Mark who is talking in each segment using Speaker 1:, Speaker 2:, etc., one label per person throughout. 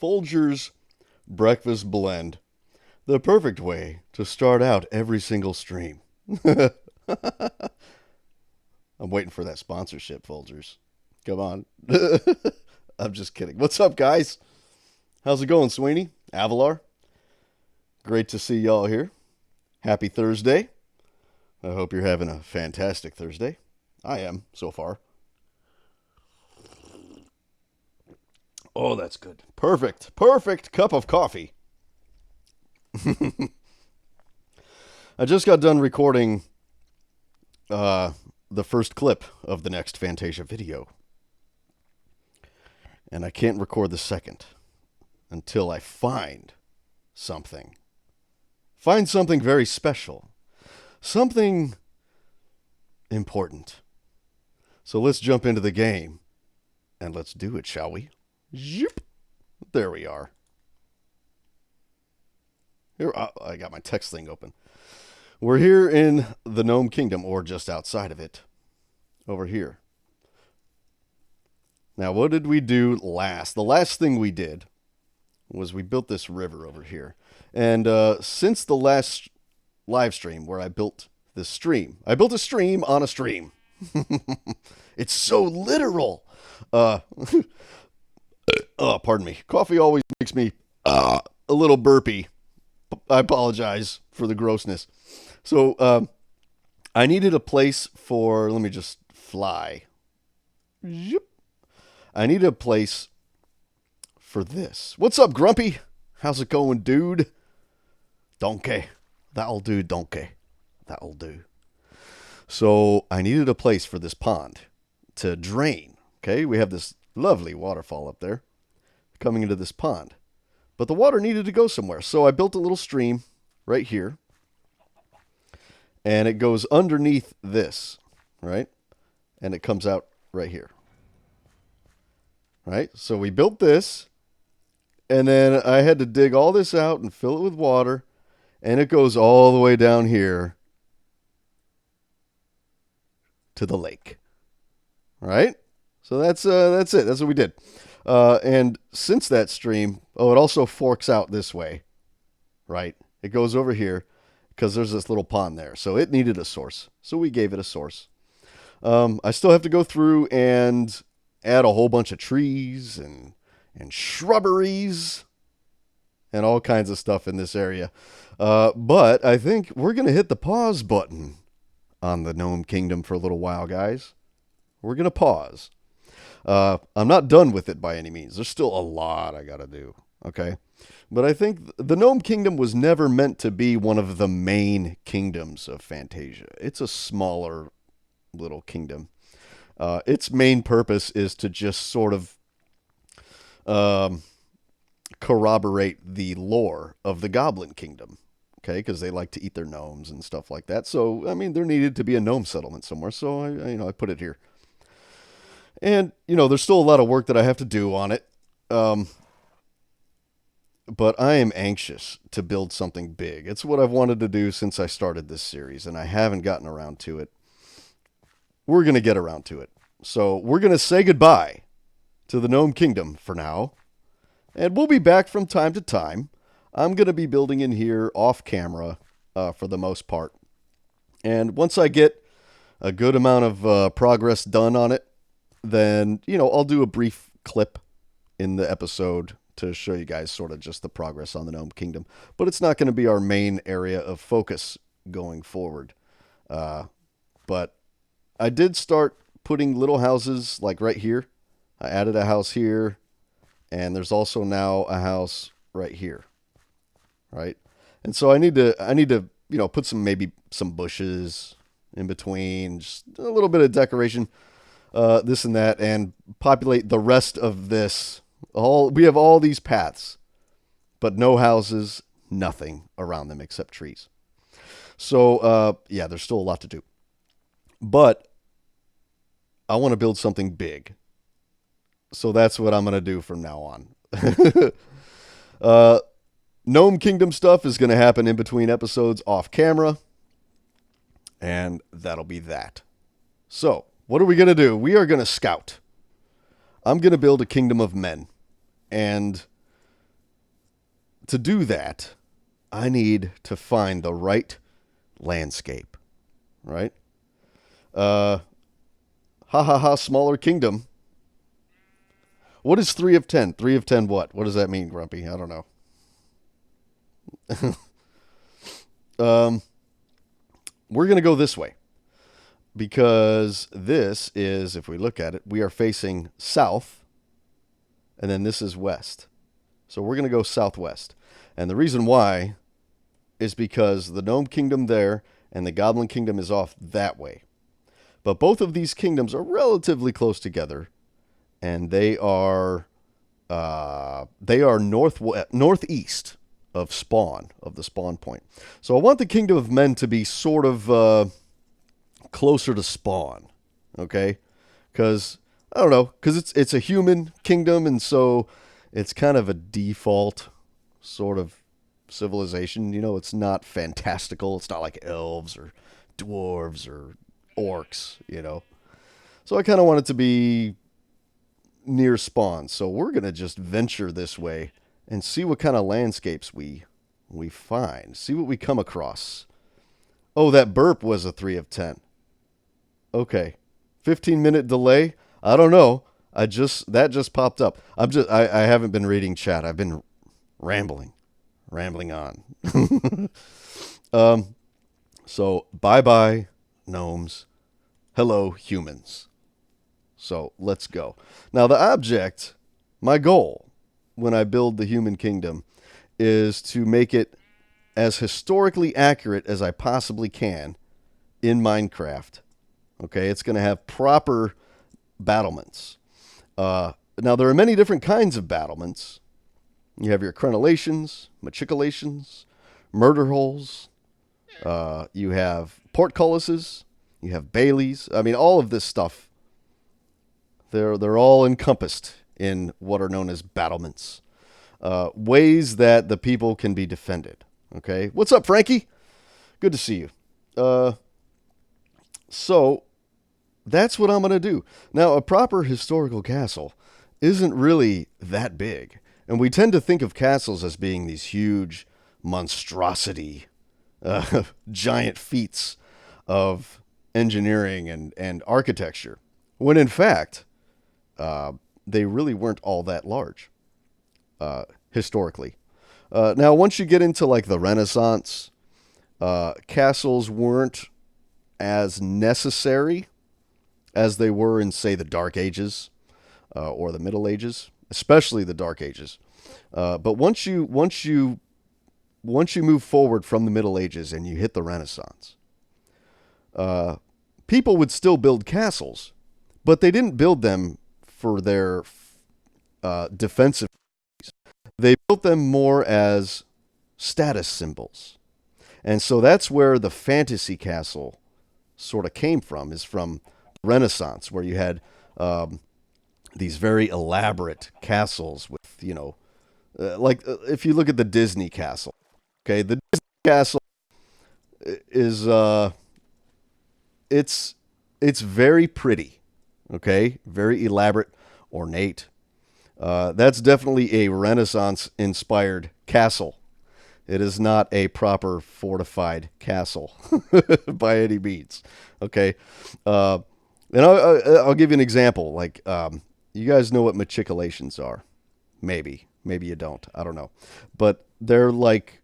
Speaker 1: Folger's Breakfast Blend. The perfect way to start out every single stream. I'm waiting for that sponsorship, Folgers. Come on. I'm just kidding. What's up, guys? How's it going, Sweeney? Avalar? Great to see y'all here. Happy Thursday. I hope you're having a fantastic Thursday. I am, so far. Oh, that's good. Perfect. Perfect cup of coffee. I just got done recording the first clip of the next Fantasia video. And I can't record the second until I find something. Find something very special. Something important. So let's jump into the game. And let's do it, shall we? Yep. There we are. Here, I got my text thing open. We're here in the Gnome Kingdom, or just outside of it. Over here. Now, what did we do last? The last thing we did was we built this river over here. And since the last live stream where I built this stream, I built a stream on a stream. It's so literal. Pardon me. Coffee always makes me a little burpy. I apologize for the grossness. So I needed a place for, let me just fly. Yep. I need a place for this. What's up, Grumpy? How's it going, dude? Donkey. That'll do, donkey. That'll do. So I needed a place for this pond to drain. Okay, we have this lovely waterfall up there coming into this pond. But the water needed to go somewhere. So I built a little stream right here. And it goes underneath this, right? And it comes out right here. Right? So we built this. And then I had to dig all this out and fill it with water. And it goes all the way down here to the lake. Right? So that's it. That's what we did. And since that stream, it also forks out this way. Right? It goes over here because there's this little pond there. So it needed a source. So we gave it a source. I still have to go through and add a whole bunch of trees and shrubberies and all kinds of stuff in this area. But I think we're going to hit the pause button on the Gnome Kingdom for a little while, guys. We're going to pause. I'm not done with it by any means. There's still a lot I got to do. Okay. But I think the Gnome Kingdom was never meant to be one of the main kingdoms of Fantasia. It's a smaller little kingdom. Its main purpose is to just sort of corroborate the lore of the Goblin Kingdom. Okay, because they like to eat their gnomes and stuff like that. So, I mean, there needed to be a gnome settlement somewhere. So, I put it here. And, there's still a lot of work that I have to do on it. But I am anxious to build something big. It's what I've wanted to do since I started this series, and I haven't gotten around to it. We're going to get around to it. So we're going to say goodbye to the Gnome Kingdom for now. And we'll be back from time to time. I'm going to be building in here off camera for the most part. And once I get a good amount of progress done on it, then, I'll do a brief clip in the episode to show you guys sort of just the progress on the Gnome Kingdom. But it's not going to be our main area of focus going forward. But I did start putting little houses like right here. I added a house here. And there's also now a house right here. Right? And so I need to, put maybe some bushes in between, just a little bit of decoration, this and that, and populate the rest of this. We have all these paths, but no houses, nothing around them except trees. So, there's still a lot to do. But I want to build something big. So that's what I'm going to do from now on. Gnome Kingdom stuff is going to happen in between episodes off camera. And that'll be that. So, what are we going to do? We are going to scout. I'm going to build a kingdom of men. And to do that, I need to find the right landscape. Right? Smaller kingdom. What is 3 of 10? 3 of 10 what? What does that mean, Grumpy? I don't know. We're going to go this way. Because this is, if we look at it, we are facing south. And then this is west. So we're going to go southwest. And the reason why is because the Gnome Kingdom there and the Goblin Kingdom is off that way. But both of these kingdoms are relatively close together. And they are northeast of spawn, of the spawn point. So I want the Kingdom of Men to be sort of closer to spawn, okay? Because, I don't know, because it's a human kingdom, and so it's kind of a default sort of civilization. You know, it's not fantastical. It's not like elves or dwarves or orcs, you know. So I kind of want it to be near spawn. So we're going to just venture this way and see what kind of landscapes we find. See what we come across. Oh, that burp was a 3 of 10. Okay. 15-minute delay? I don't know. That just popped up. I haven't been reading chat. I've been rambling on. So bye-bye, gnomes. Hello, humans. So let's go. Now the object, my goal when I build the human kingdom is to make it as historically accurate as I possibly can in Minecraft. Okay, it's going to have proper battlements. Now, there are many different kinds of battlements. You have your crenellations, machicolations, murder holes. You have portcullises. You have baileys. I mean, all of this stuff, they're all encompassed in what are known as battlements. Ways that the people can be defended. Okay, what's up, Frankie? Good to see you. So that's what I'm going to do. Now, a proper historical castle isn't really that big. And we tend to think of castles as being these huge monstrosity, giant feats of engineering and architecture. When in fact, they really weren't all that large, historically. Now, once you get into like the Renaissance, castles weren't as necessary as they were in, say, the Dark Ages or the Middle Ages, especially the Dark Ages. But once you move forward from the Middle Ages and you hit the Renaissance, people would still build castles, but they didn't build them for their defensive. They built them more as status symbols. And so that's where the fantasy castle sort of came from, is from Renaissance, where you had these very elaborate castles with, you know, if you look at the Disney castle, okay, the Disney castle is it's very pretty, okay, very elaborate, ornate. That's definitely a Renaissance-inspired castle. It is not a proper fortified castle by any means. Okay, and I'll give you an example. Like, you guys know what machicolations are? Maybe you don't. I don't know, but they're like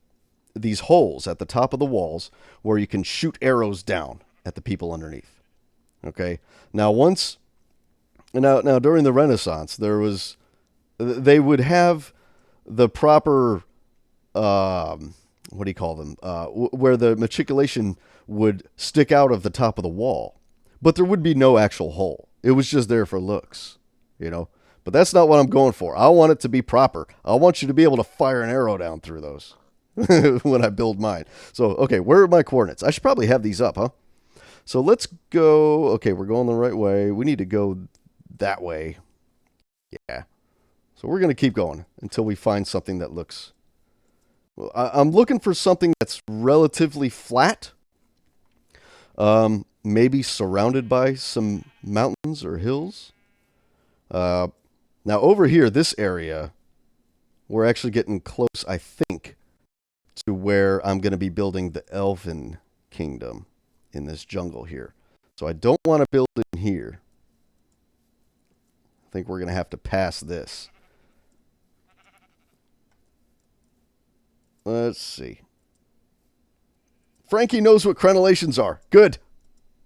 Speaker 1: these holes at the top of the walls where you can shoot arrows down at the people underneath. Okay, now during the Renaissance, they would have the proper what do you call them? Where the matriculation would stick out of the top of the wall, but there would be no actual hole. It was just there for looks, you know. But that's not what I'm going for. I want it to be proper. I want you to be able to fire an arrow down through those when I build mine. So, okay, where are my coordinates? I should probably have these up, huh? So let's go. Okay, we're going the right way. We need to go that way. Yeah. So we're going to keep going until we find something that looks... Well, I'm looking for something that's relatively flat. Maybe surrounded by some mountains or hills. Now over here, this area, we're actually getting close, I think, to where I'm going to be building the Elven Kingdom in this jungle here. So I don't want to build in here. I think we're going to have to pass this. Let's see. Frankie knows what crenellations are. Good.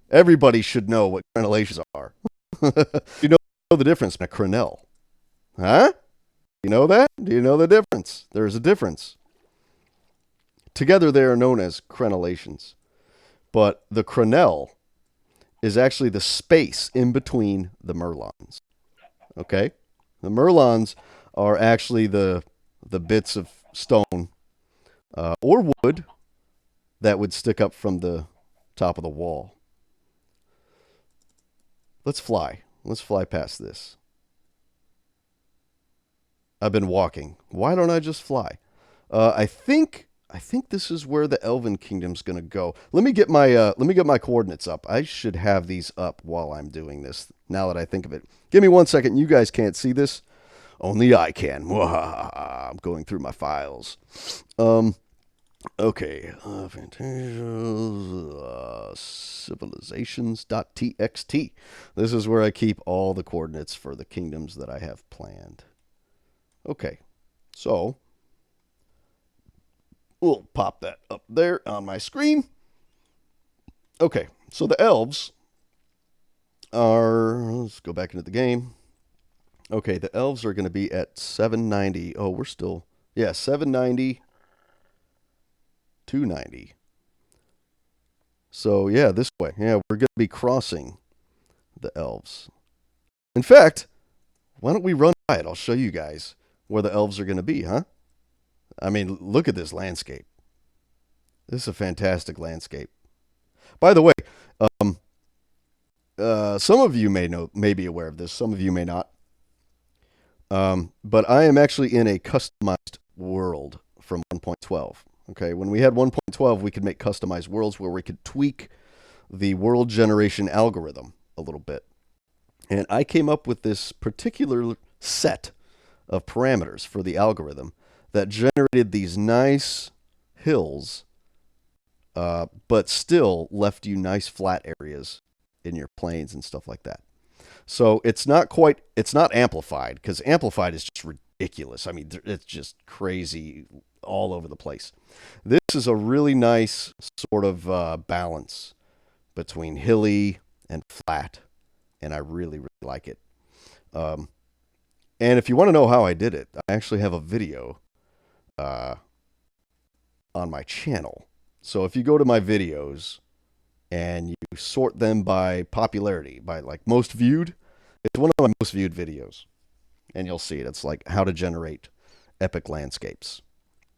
Speaker 1: Everybody should know what crenellations are. You know the difference in a crenelle? Huh? You know that? Do you know the difference? There's a difference. Together they are known as crenellations. But the crenelle is actually the space in between the merlons. Okay? The merlons are actually the bits of stone or wood that would stick up from the top of the wall. Let's fly. Let's fly past this. I've been walking. Why don't I just fly? I think this is where the Elven Kingdom's gonna go. Let me get my coordinates up. I should have these up while I'm doing this. Now that I think of it, give me 1 second. You guys can't see this. Only I can. I'm going through my files. Okay. Fantasia civilizations.txt. This is where I keep all the coordinates for the kingdoms that I have planned. Okay. So we'll pop that up there on my screen. Okay, so the elves are... Let's go back into the game. Okay, the elves are going to be at 790. Oh, we're still... Yeah, 790, 290. So, yeah, this way. Yeah, we're going to be crossing the elves. In fact, why don't we run by it? I'll show you guys where the elves are going to be, huh? I mean, look at this landscape. This is a fantastic landscape. By the way, some of you may be aware of this. Some of you may not. But I am actually in a customized world from 1.12. Okay, when we had 1.12, we could make customized worlds where we could tweak the world generation algorithm a little bit. And I came up with this particular set of parameters for the algorithm that generated these nice hills, but still left you nice flat areas in your plains and stuff like that. So it's not amplified, because amplified is just ridiculous. I mean, it's just crazy all over the place. This is a really nice sort of balance between hilly and flat, and I really, really like it. And if you want to know how I did it, I actually have a video on my channel. So if you go to my videos and you sort them by popularity, by like most viewed, it's one of my most viewed videos. And you'll see it. It's like how to generate epic landscapes.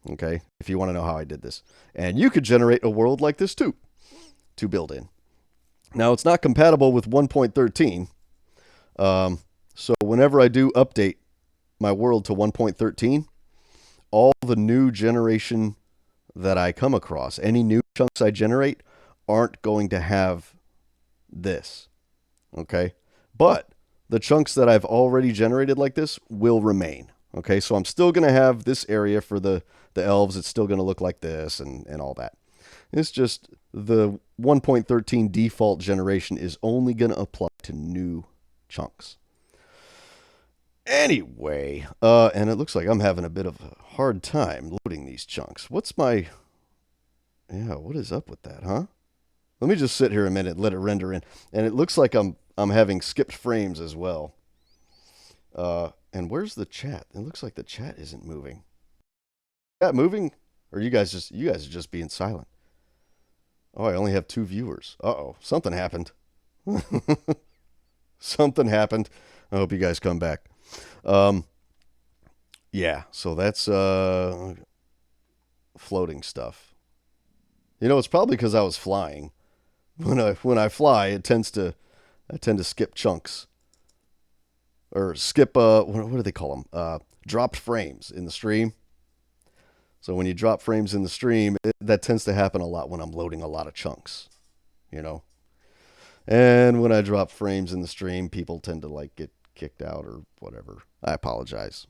Speaker 1: Okay? If you want to know how I did this. And you could generate a world like this too, to build in. Now, it's not compatible with 1.13. So whenever I do update my world to 1.13, all the new generation that I come across, any new chunks I generate, aren't going to have this. Okay? But the chunks that I've already generated like this will remain. Okay? So I'm still going to have this area for the elves. It's still going to look like this and all that. It's just the 1.13 default generation is only going to apply to new chunks. Anyway, and it looks like I'm having a bit of a hard time loading these chunks. What's my... Yeah, what is up with that, huh? Let me just sit here a minute, let it render in. And it looks like I'm having skipped frames as well. And where's the chat? It looks like the chat isn't moving. Is that moving? Or you guys are just being silent? Oh, I only have 2 viewers. Uh-oh, something happened. Something happened. I hope you guys come back. Yeah, so that's floating stuff. You know, it's probably because I was flying. When I fly, I tend to skip chunks. Or skip what do they call them? Dropped frames in the stream. So when you drop frames in the stream, that tends to happen a lot when I'm loading a lot of chunks. you know. And when I drop frames in the stream, people tend to like get kicked out or whatever. I apologize.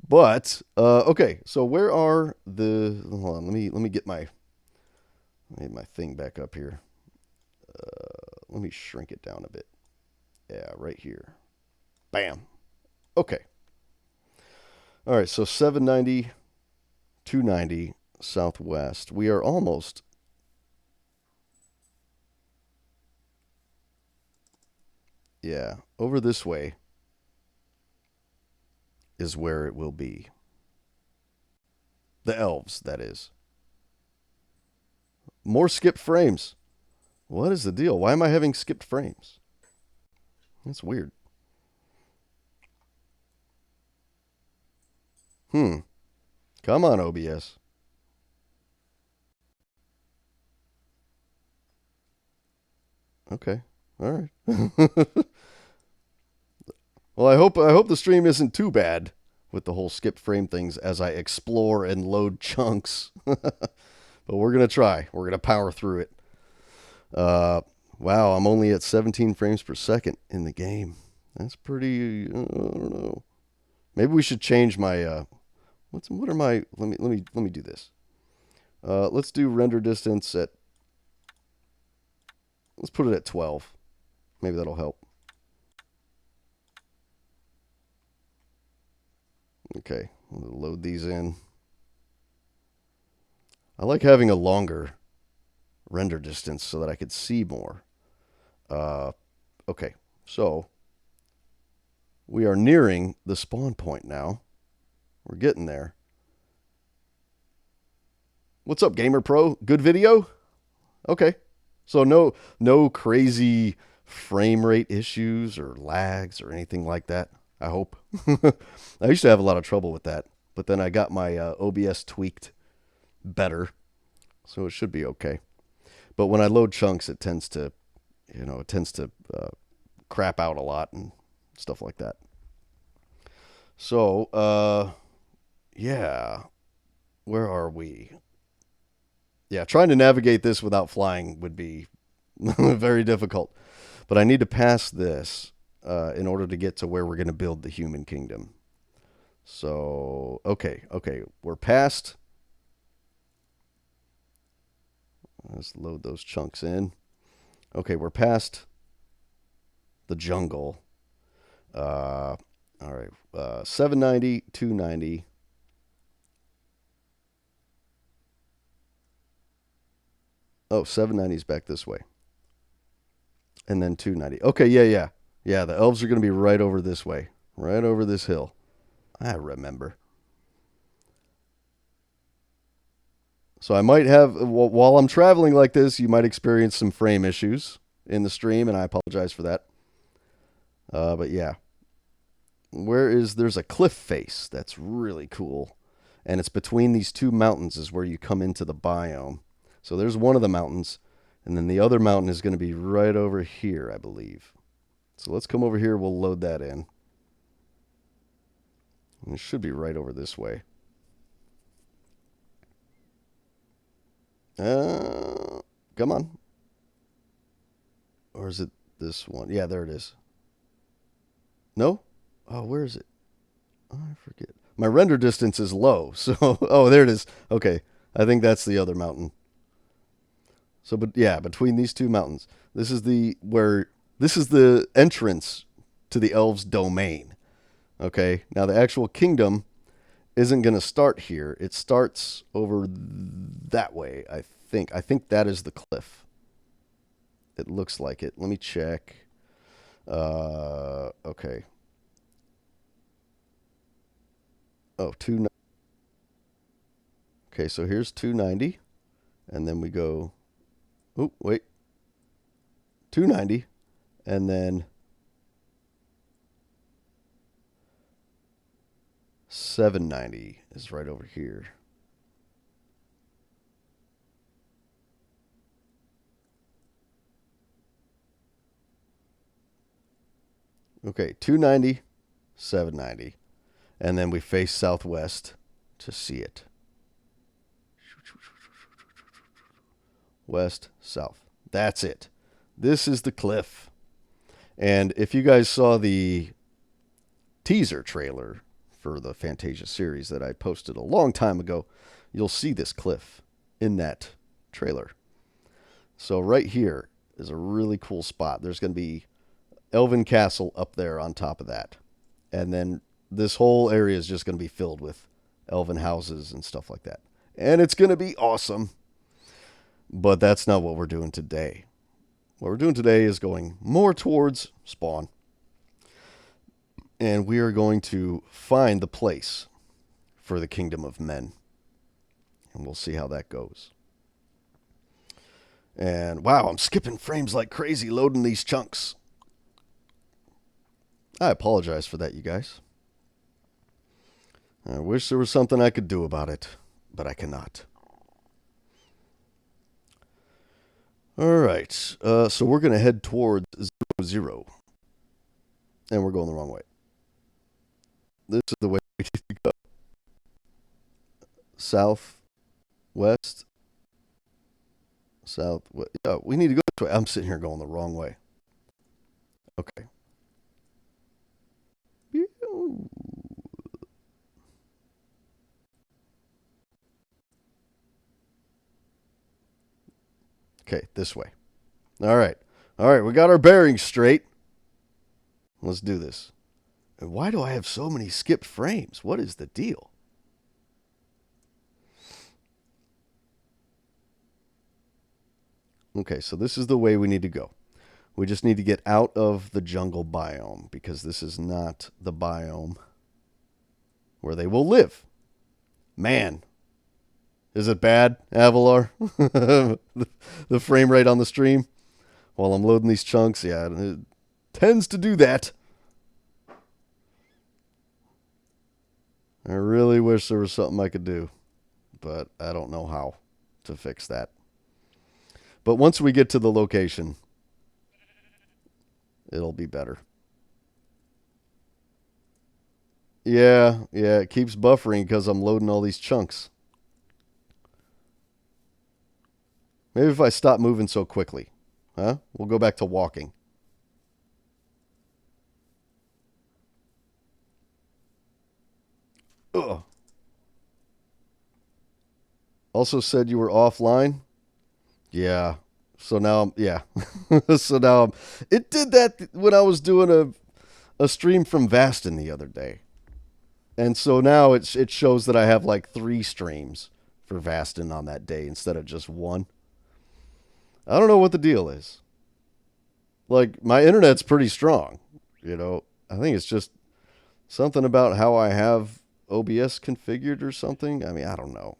Speaker 1: But okay, so where are the? Hold on, let me get my thing back up here. Let me shrink it down a bit. Yeah, right here. Bam. Okay. All right, so 790, 290 southwest. We are almost. Yeah, over this way is where it will be. The elves, that is. More skipped frames. What is the deal? Why am I having skipped frames? That's weird. Come on, OBS. Okay. All right. Well, I hope the stream isn't too bad with the whole skip frame things as I explore and load chunks. But we're going to try. We're going to power through it. Wow, I'm only at 17 frames per second in the game. That's pretty, I don't know. Maybe we should change my what are my let me do this. Let's do render distance at, let's put it at 12. Maybe that'll help. Okay, load these in. I like having a longer render distance so that I could see more. Okay, so we are nearing the spawn point now. We're getting there. What's up, Gamer Pro? Good video? Okay. So no crazy frame rate issues or lags or anything like that, I hope. I used to have a lot of trouble with that, but then I got my OBS tweaked better, so it should be okay. But when I load chunks, it tends to, crap out a lot and stuff like that. So, yeah. Where are we? Yeah, trying to navigate this without flying would be very difficult. But I need to pass this in order to get to where we're going to build the human kingdom. So, okay. We're past. Let's load those chunks in. Okay, we're past the jungle. All right. 790, 290. Oh, 790 is back this way. And then 290. Okay, yeah. Yeah, the elves are going to be right over this way. Right over this hill. I remember. So I might have, while I'm traveling like this, you might experience some frame issues in the stream, and I apologize for that. But yeah. There's a cliff face that's really cool. And it's between these two mountains is where you come into the biome. So there's one of the mountains, and then the other mountain is going to be right over here, I believe. So let's come over here. We'll load that in. And it should be right over this way. Come on. Or is it this one? Yeah, there it is. No? Oh, where is it? Oh, I forget. My render distance is low, so... Oh, there it is. Okay, I think that's the other mountain. So, but yeah, between these two mountains, this is the entrance to the elves' domain. Okay, now the actual kingdom isn't going to start here. It starts over that way, I think. I think that is the cliff. It looks like it. Let me check. Okay. Oh, 290. Okay, so here's 290. And then we go... Oh, wait. 290. And then 790 is right over here. Okay, 290, 790. And then we face southwest to see it. West, south. That's it. This is the cliff. And if you guys saw the teaser trailer for the Fantasia series that I posted a long time ago, you'll see this cliff in that trailer. So right here is a really cool spot. There's going to be Elven Castle up there on top of that. And then this whole area is just going to be filled with elven houses and stuff like that. And it's going to be awesome. But that's not what we're doing today. What we're doing today is going more towards spawn. And we are going to find the place for the kingdom of men. And we'll see how that goes. And wow, I'm skipping frames like crazy loading these chunks. I apologize for that, you guys. I wish there was something I could do about it, but I cannot. All right, so we're going to head towards 0, and we're going the wrong way. This is the way we need to go. South, west, south. Yeah, we need to go this way. I'm sitting here going the wrong way. Okay. Okay, this way. All right. All right, we got our bearings straight. Let's do this. And why do I have so many skipped frames? What is the deal? Okay, so this is the way we need to go. We just need to get out of the jungle biome because this is not the biome where they will live. Man, is it bad, Avalar? the frame rate on the stream while I'm loading these chunks, yeah, it tends to do that. I really wish there was something I could do, but I don't know how to fix that. But once we get to the location, it'll be better. Yeah, it keeps buffering because I'm loading all these chunks. Maybe if I stop moving so quickly, huh? We'll go back to walking. Ugh. Also said you were offline. Yeah. So now, so now, it did that when I was doing a stream from Vasten the other day. And so now it shows that I have like 3 streams for Vasten on that day instead of just 1. I don't know what the deal is. Like, my internet's pretty strong, you know. I think it's just something about how I have OBS configured or something. I mean, I don't know.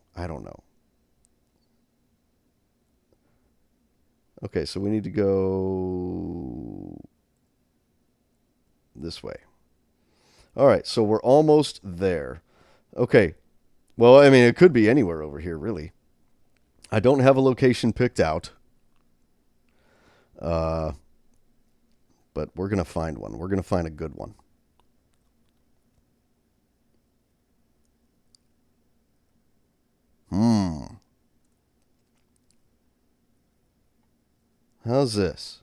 Speaker 1: Okay, so we need to go this way. All right, so we're almost there. Okay, well, I mean, it could be anywhere over here, really. I don't have a location picked out. But we're going to find one. We're going to find a good one. How's this?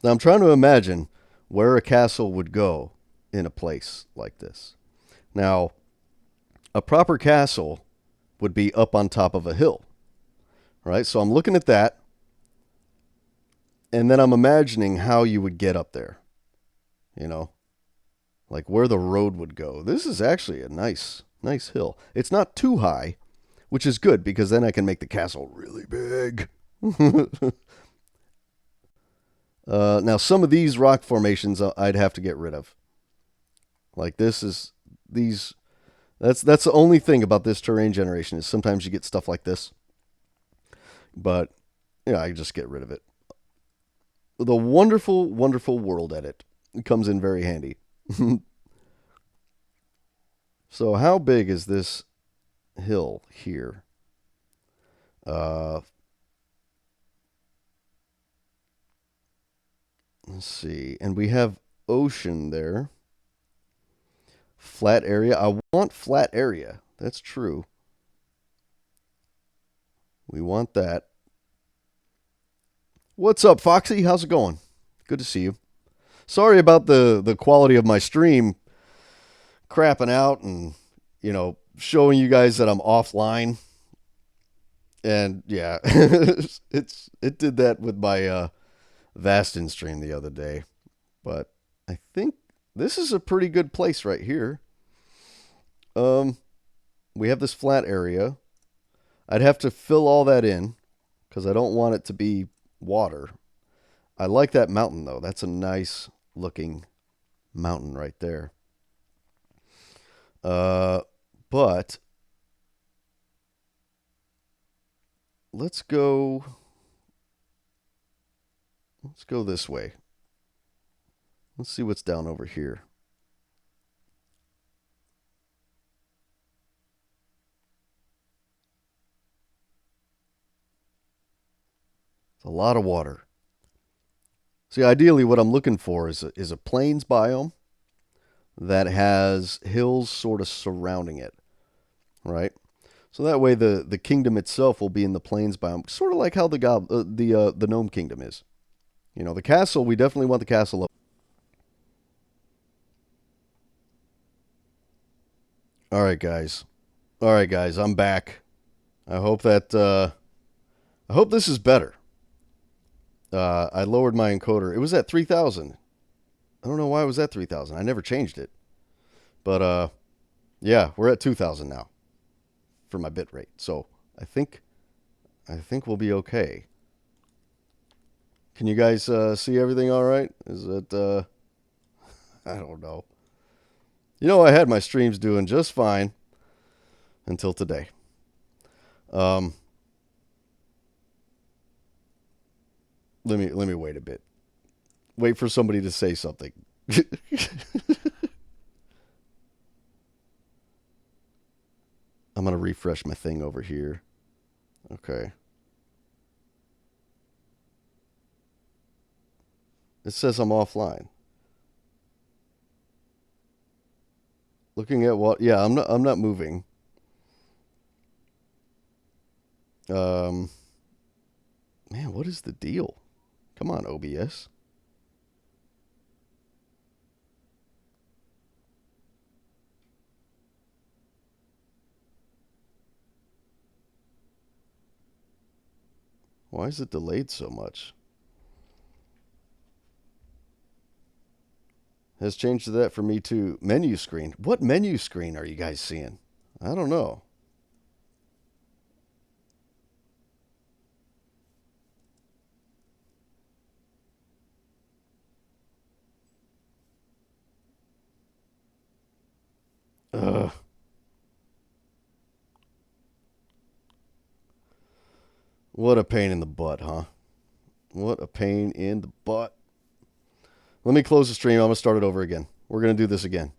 Speaker 1: Now, I'm trying to imagine where a castle would go in a place like this. Now, a proper castle would be up on top of a hill, right? So I'm looking at that, and then I'm imagining how you would get up there, you know, like where the road would go. This is actually a nice hill. It's not too high, which is good because then I can make the castle really big. Now, some of these rock formations I'd have to get rid of. Like that's the only thing about this terrain generation is sometimes you get stuff like this. But, yeah, I just get rid of it. The wonderful, wonderful world edit comes in very handy. So how big is this hill here? Let's see. And we have ocean there. Flat area. I want flat area. That's true. We want that. What's up, Foxy? How's it going? Good to see you. Sorry about the quality of my stream crapping out and, showing you guys that I'm offline. And yeah, it did that with my Vasten stream the other day. But I think this is a pretty good place right here. We have this flat area. I'd have to fill all that in because I don't want it to be water. I like that mountain though. That's a nice looking mountain right there. But let's go this way. Let's see what's down over here. It's a lot of water. See, ideally what I'm looking for is a plains biome that has hills sort of surrounding it, right? So that way the kingdom itself will be in the plains biome, sort of like how the Gnome Kingdom is. The castle, we definitely want the castle up. All right, guys. I'm back. I hope this is better. I lowered my encoder. It was at 3,000. I don't know why it was at 3,000. I never changed it. But yeah, we're at 2,000 now for my bit rate. So I think we'll be okay. Can you guys see everything all right? Is it I don't know. I had my streams doing just fine until today. Let me wait a bit. Wait for somebody to say something. I'm going to refresh my thing over here. Okay. It says I'm offline. Looking at what? Yeah, I'm not moving. Man, what is the deal? Come on, OBS. Why is it delayed so much? Has changed to that for me too. Menu screen. What menu screen are you guys seeing? I don't know. Ugh. What a pain in the butt, huh? What a pain in the butt. Let me close the stream. I'm going to start it over again. We're going to do this again.